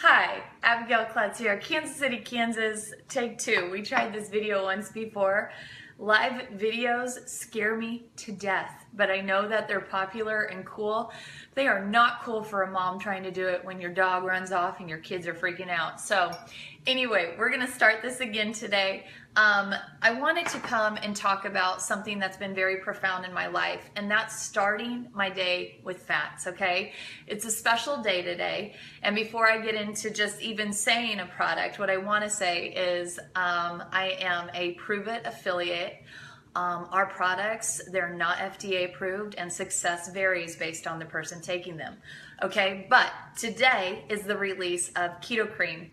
Hi, Abigail Klutz here, Kansas City, Kansas, take two. We tried this video once before. Live videos scare me to death, but I know that they're popular and cool. They are not cool for a mom trying to do it when your dog runs off and your kids are freaking out. So anyway, we're gonna start this again today. I wanted to come and talk about something that's been very profound in my life, and that's starting my day with fats, okay? It's a special day today, and before I get into just even saying a product, what I want to say is I am a Prove It affiliate. Our products, they're not FDA approved, and success varies based on the person taking them, okay? But today is the release of Keto Cream.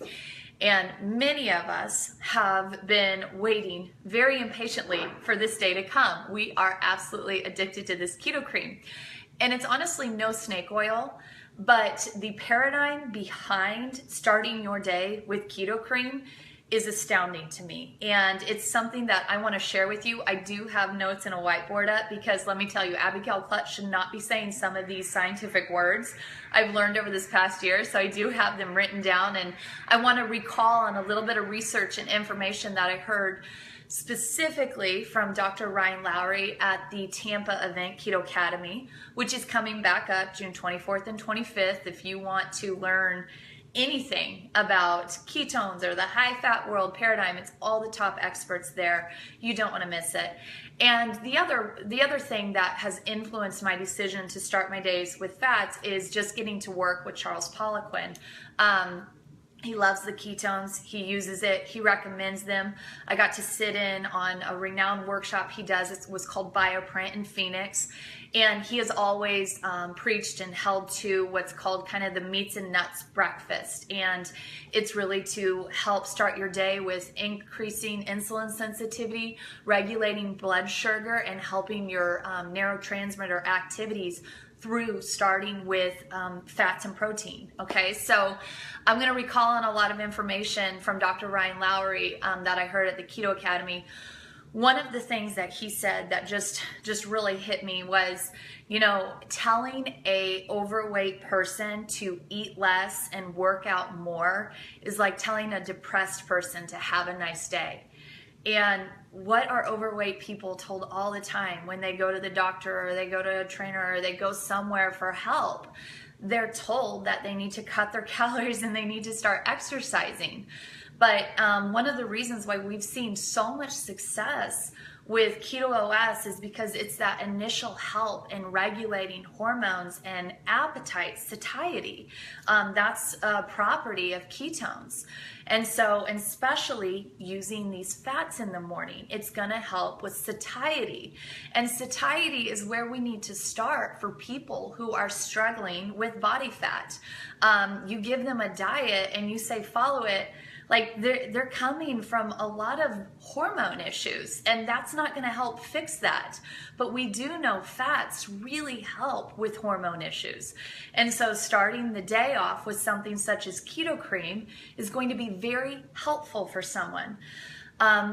And many of us have been waiting very impatiently for this day to come. We are absolutely addicted to this keto cream. And it's honestly no snake oil, but the paradigm behind starting your day with keto cream is astounding to me. And it's something that I want to share with you. I do have notes and a whiteboard up because let me tell you, Abigail Klutz should not be saying some of these scientific words I've learned over this past year. So I do have them written down, and I want to recall on a little bit of research and information that I heard specifically from Dr. Ryan Lowry at the Tampa event Keto Academy, which is coming back up June 24th and 25th. If you want to learn anything about ketones or the high fat world paradigm, it's all the top experts there. You don't want to miss it. And the other thing that has influenced my decision to start my days with fats is just getting to work with Charles Poliquin. He loves the ketones. He uses it. He recommends them. I got to sit in on a renowned workshop he does. It was called Bioprint in Phoenix. And he has always preached and held to what's called kind of the meats and nuts breakfast. And it's really to help start your day with increasing insulin sensitivity, regulating blood sugar, and helping your neurotransmitter activities through starting with fats and protein, okay? So I'm gonna recall on a lot of information from Dr. Ryan Lowry that I heard at the Keto Academy. One of the things that he said that just really hit me was, you know, telling a overweight person to eat less and work out more is like telling a depressed person to have a nice day. And what are overweight people told all the time when they go to the doctor or they go to a trainer or they go somewhere for help? They're told that they need to cut their calories and they need to start exercising. But one of the reasons why we've seen so much success with Keto OS is because it's that initial help in regulating hormones and appetite, satiety. That's a property of ketones. And so, especially using these fats in the morning, it's gonna help with satiety. And satiety is where we need to start for people who are struggling with body fat. You give them a diet and you say, follow it. Like they're coming from a lot of hormone issues, and that's not going to help fix that. But we do know fats really help with hormone issues. And so starting the day off with something such as keto cream is going to be very helpful for someone.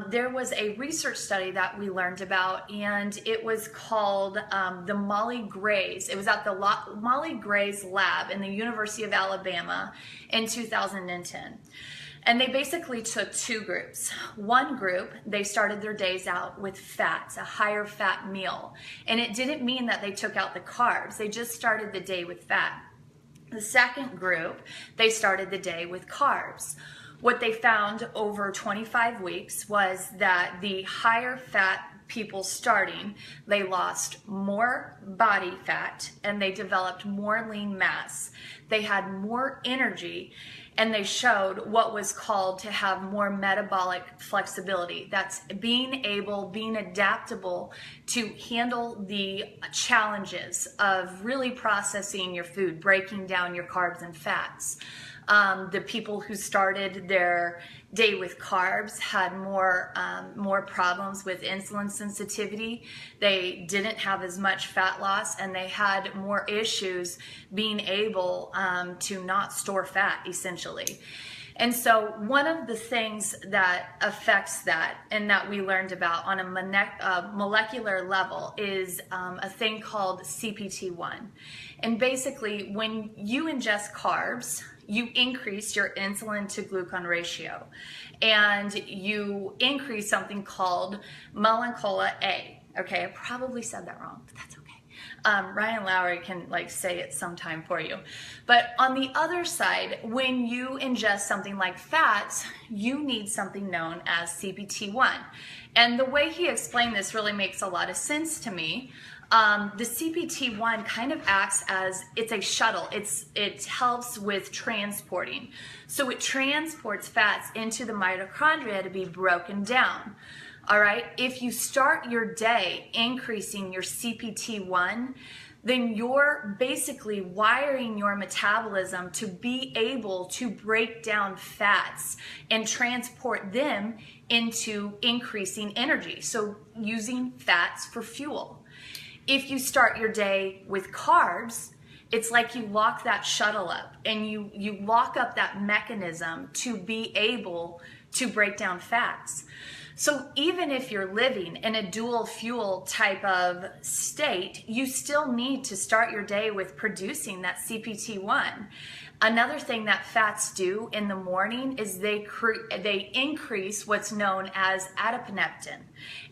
There was a research study that we learned about, and it was called the Molly Gray's. It was at the Molly Gray's lab in the University of Alabama in 2010. And they basically took two groups. One group, they started their days out with fats, a higher fat meal. And it didn't mean that they took out the carbs. They just started the day with fat. The second group, they started the day with carbs. What they found over 25 weeks was that the higher fat people starting, they lost more body fat and they developed more lean mass. They had more energy, and they showed what was called to have more metabolic flexibility. That's being adaptable to handle the challenges of really processing your food, breaking down your carbs and fats. The people who started their day with carbs had more problems with insulin sensitivity. They didn't have as much fat loss, and they had more issues being able to not store fat, essentially. And so one of the things that affects that, and that we learned about on a molecular level, is a thing called CPT1. And basically, when you ingest carbs, you increase your insulin to glucagon ratio, and you increase something called melancholia A. Okay, I probably said that wrong, but that's okay. Ryan Lowry can say it sometime for you. But on the other side, when you ingest something like fats, you need something known as CPT1. And the way he explained this really makes a lot of sense to me. The CPT1 kind of acts as, it's a shuttle. It helps with transporting. So it transports fats into the mitochondria to be broken down. All right, if you start your day increasing your CPT1, then you're basically wiring your metabolism to be able to break down fats and transport them into increasing energy. So using fats for fuel. If you start your day with carbs, it's like you lock that shuttle up and you lock up that mechanism to be able to break down fats. So even if you're living in a dual fuel type of state, you still need to start your day with producing that CPT1. Another thing that fats do in the morning is they increase what's known as adiponectin.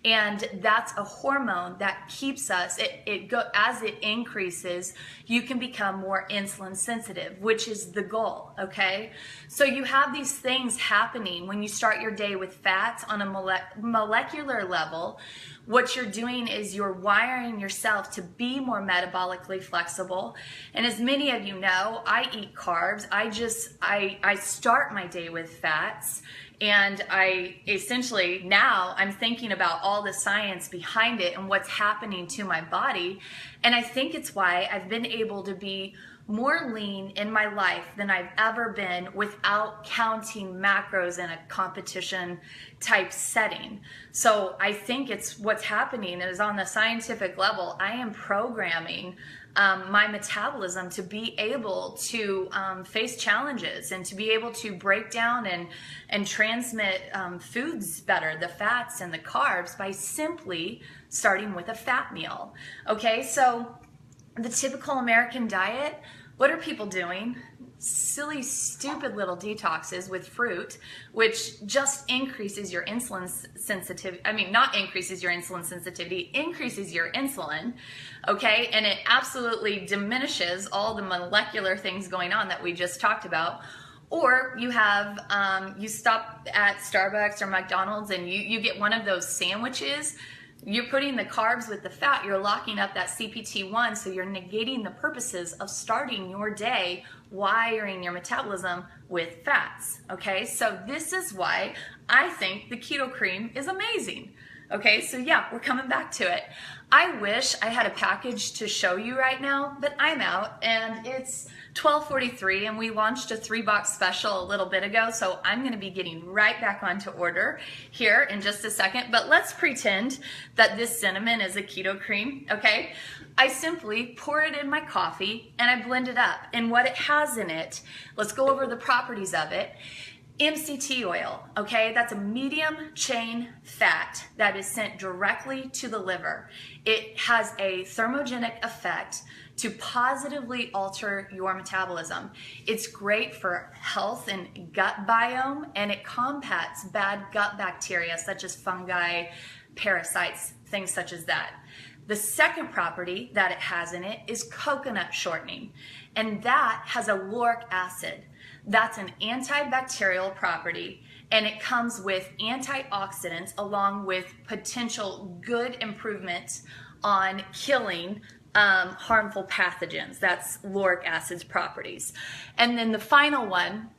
And that's a hormone that keeps us, as it increases, you can become more insulin sensitive, which is the goal, okay? So you have these things happening when you start your day with fats on a molecular level. What you're doing is you're wiring yourself to be more metabolically flexible. And as many of you know, I eat carbs. I start my day with fats. And I essentially, now I'm thinking about all the science behind it and what's happening to my body. And I think it's why I've been able to be more lean in my life than I've ever been without counting macros in a competition type setting. So I think it's what's happening is on the scientific level, I am programming my metabolism to be able to face challenges and to be able to break down and transmit foods better, the fats and the carbs, by simply starting with a fat meal. Okay, so the typical American diet, what are people doing? Silly, stupid little detoxes with fruit, which just increases your insulin sensitivity. I mean, not increases your insulin sensitivity, increases your insulin, okay? And it absolutely diminishes all the molecular things going on that we just talked about. Or you have, you stop at Starbucks or McDonald's and you get one of those sandwiches. You're putting the carbs with the fat, you're locking up that CPT1, so you're negating the purposes of starting your day wiring your metabolism with fats, okay? So this is why I think the keto cream is amazing, okay? So yeah, we're coming back to it. I wish I had a package to show you right now, but I'm out and it's 12:43 and we launched a 3-box special a little bit ago, so I'm gonna be getting right back onto order here in just a second, but let's pretend that this cinnamon is a keto cream, okay? I simply pour it in my coffee and I blend it up, and what it has in it, let's go over the properties of it. MCT oil, okay, that's a medium chain fat that is sent directly to the liver. It has a thermogenic effect to positively alter your metabolism. It's great for health and gut biome, and it combats bad gut bacteria such as fungi, parasites, things such as that. The second property that it has in it is coconut shortening, and that has a lauric acid. That's an antibacterial property, and it comes with antioxidants along with potential good improvements on killing harmful pathogens. That's lauric acid's properties. And then the final one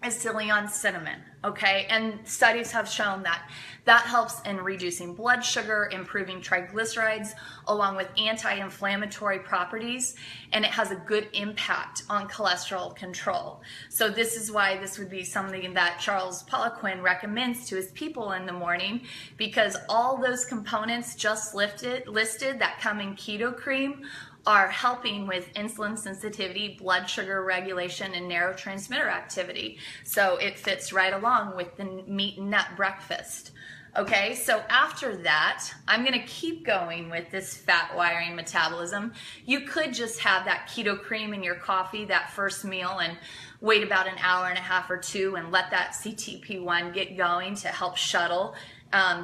is Ceylon cinnamon, okay? And studies have shown that that helps in reducing blood sugar, improving triglycerides, along with anti-inflammatory properties, and it has a good impact on cholesterol control. So this is why this would be something that Charles Poliquin recommends to his people in the morning, because all those components just listed that come in keto cream are helping with insulin sensitivity, blood sugar regulation, and neurotransmitter activity. So it fits right along with the meat and nut breakfast. Okay, so after that, I'm gonna keep going with this fat wiring metabolism. You could just have that keto cream in your coffee, that first meal, and wait about an hour and a half or two and let that CTP1 get going to help shuttle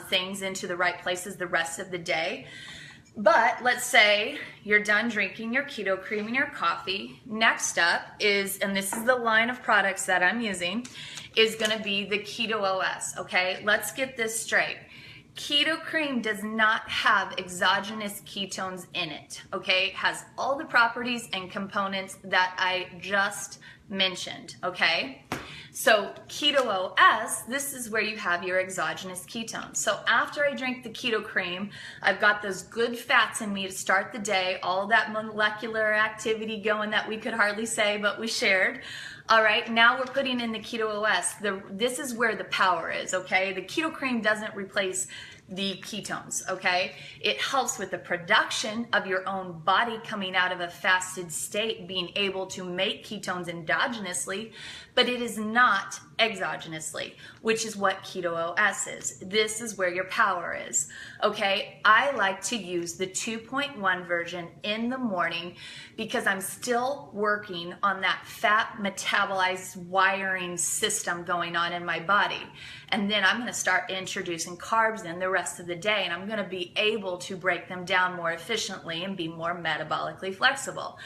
things into the right places the rest of the day. But let's say you're done drinking your keto cream and your coffee. Next up is, and this is the line of products that I'm using, is going to be the Keto OS, okay? Let's get this straight. Keto cream does not have exogenous ketones in it, okay? It has all the properties and components that I just mentioned, okay? So Keto OS, this is where you have your exogenous ketones. So after I drink the keto cream, I've got those good fats in me to start the day, all that molecular activity going that we could hardly say, but we shared. All right, now we're putting in the Keto OS. This is where the power is, okay? The keto cream doesn't replace the ketones, okay? It helps with the production of your own body coming out of a fasted state, being able to make ketones endogenously, but it is not exogenously, which is what Keto OS is. This is where your power is, okay? I like to use the 2.1 version in the morning because I'm still working on that fat metabolized wiring system going on in my body. And then I'm going to start introducing carbs in the rest of the day, and I'm going to be able to break them down more efficiently and be more metabolically flexible.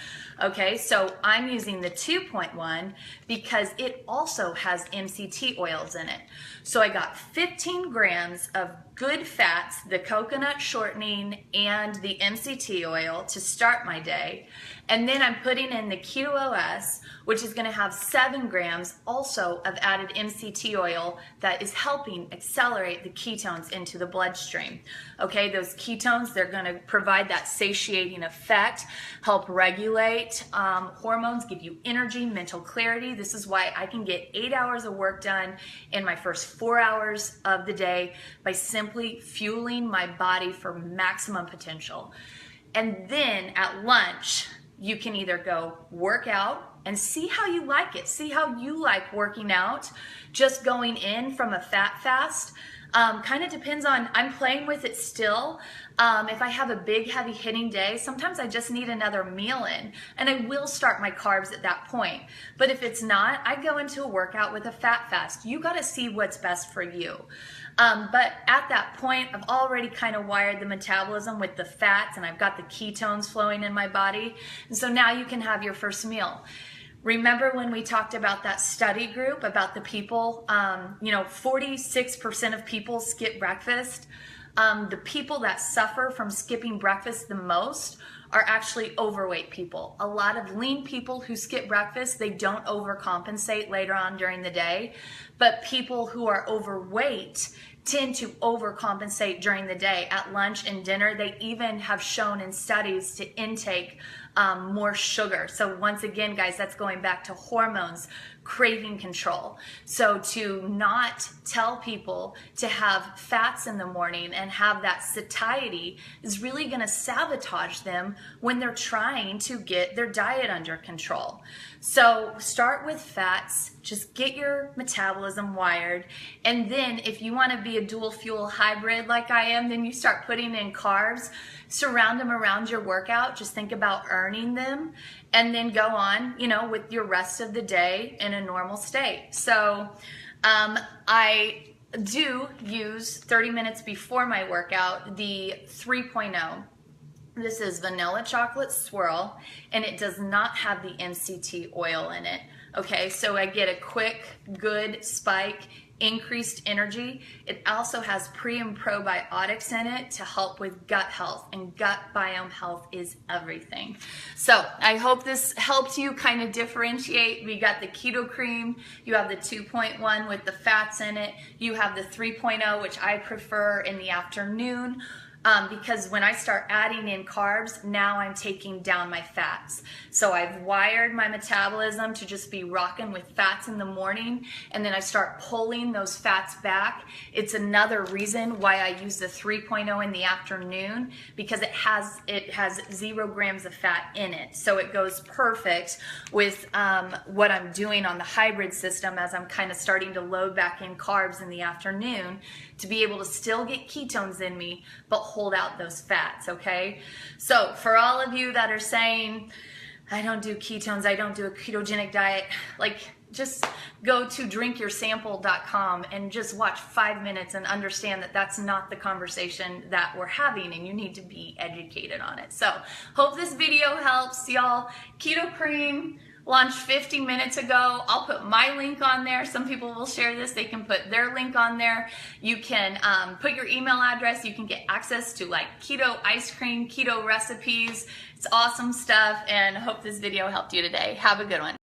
Okay, so I'm using the 2.1 because it also has MCT oils in it. So I got 15 grams of good fats, the coconut shortening and the MCT oil to start my day. And then I'm putting in the Keto OS, which is going to have 7 grams also of added MCT oil that is helping accelerate the ketones into the bloodstream. Okay, those ketones, they're going to provide that satiating effect, help regulate hormones, give you energy, mental clarity. This is why I can get 8 hours of work done in my first 4 hours of the day by simply fueling my body for maximum potential. And then at lunch, you can either go work out and see how you like it. See how you like working out, just going in from a fat fast. Kind of depends on, I'm playing with it still. If I have a big heavy hitting day, sometimes I just need another meal in, and I will start my carbs at that point. But if it's not, I go into a workout with a fat fast. You got to see what's best for you. But at that point, I've already kind of wired the metabolism with the fats, and I've got the ketones flowing in my body. And so now you can have your first meal. Remember when we talked about that study group about the people, 46% of people skip breakfast. The people that suffer from skipping breakfast the most are actually overweight people. A lot of lean people who skip breakfast, they don't overcompensate later on during the day. But people who are overweight tend to overcompensate during the day. At lunch and dinner, they even have shown in studies to intake more sugar. So once again, guys, that's going back to hormones, craving control. So to not tell people to have fats in the morning and have that satiety is really going to sabotage them when they're trying to get their diet under control. So start with fats, just get your metabolism wired, and then if you want to be a dual fuel hybrid like I am, then you start putting in carbs, surround them around your workout, just think about earning them, and then go on, with your rest of the day in a normal state. So I do use 30 minutes before my workout, the 3.0. This is vanilla chocolate swirl, and it does not have the MCT oil in it. Okay, so I get a quick, good spike, increased energy. It also has pre and probiotics in it to help with gut health, and gut biome health is everything. So I hope this helped you kind of differentiate. We got the keto cream, you have the 2.1 with the fats in it, you have the 3.0, which I prefer in the afternoon. Because when I start adding in carbs, now I'm taking down my fats. So I've wired my metabolism to just be rocking with fats in the morning, and then I start pulling those fats back. It's another reason why I use the 3.0 in the afternoon, because it has 0 grams of fat in it. So it goes perfect with what I'm doing on the hybrid system as I'm kind of starting to load back in carbs in the afternoon to be able to still get ketones in me, but hold out those fats, okay? So for all of you that are saying, I don't do ketones, I don't do a ketogenic diet, like, just go to drinkyoursample.com and just watch 5 minutes and understand that that's not the conversation that we're having, and you need to be educated on it. So hope this video helps y'all. Keto Cream launched 50 minutes ago. I'll put my link on there. Some people will share this. They can put their link on there. You can put your email address. You can get access to like keto ice cream, keto recipes. It's awesome stuff, and hope this video helped you today. Have a good one.